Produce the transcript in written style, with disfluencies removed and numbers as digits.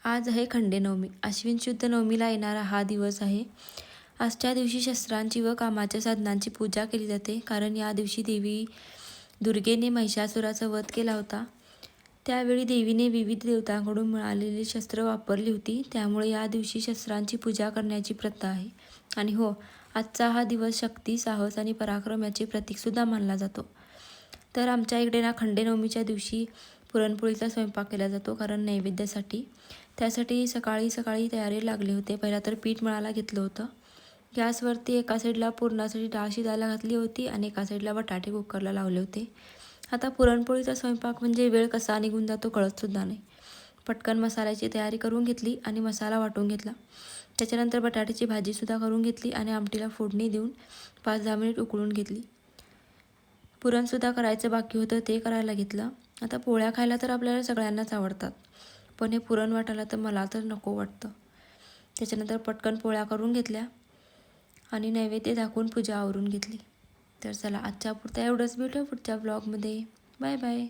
आज आहे खंडेनवमी. अश्विन शुद्ध नवमीला येणारा हा दिवस आहे. आजच्या दिवशी शस्त्रांची व कामाच्या साधनांची पूजा केली जाते, कारण या दिवशी देवी दुर्गेने महिषासुराचा वध केला होता. त्यावेळी देवीने विविध देवतांकडून मिळालेली शस्त्र वापरली होती, त्यामुळे या दिवशी शस्त्रांची पूजा करण्याची प्रथा आहे. आणि हो, आजचा हा दिवस शक्ती, साहस आणि पराक्रम याचे प्रतीकसुद्धा मानला जातो. तर आमच्या इकडे ना खंडेनवमीच्या दिवशी पुरणपोळीचा स्वयंपाक केला जातो, कारण नैवेद्यासाठी. त्यासाठी सकाळी सकाळी तयारी लागले होते. पहिला तर पीठ मळायला घेतलं होतं. गॅसवरती एका साईडला पुरणासाठी डाळ शिजायला घातली होती आणि एका साईडला बटाटे कुकरला लावले होते. आता पुरणपोळीचा स्वयंपाक म्हणजे वेळ कसा निघून जातो कळतसुद्धा नाही. पटकन मसाल्याची तयारी करून घेतली आणि मसाला वाटून घेतला. त्याच्यानंतर बटाट्याची भाजीसुद्धा करून घेतली आणि आमटीला फोडणी देऊन 5-10 मिनिट उकळून घेतली. पुरणसुद्धा करायचं बाकी होतं, ते करायला घेतलं. आता पोळ्या खायला तर आपल्याला सगळ्यांनाच आवडतात, पण हे पुरण वाटायला तर मला तर नको वाटतं. त्याच्यानंतर पटकन पोळ्या करून घेतल्या आणि नैवेद्य दाखवून पूजा आवरून घेतली. तर चला, आजच्या पुरता एवढंच. भेटूया पुढच्या ब्लॉगमध्ये. Bye bye.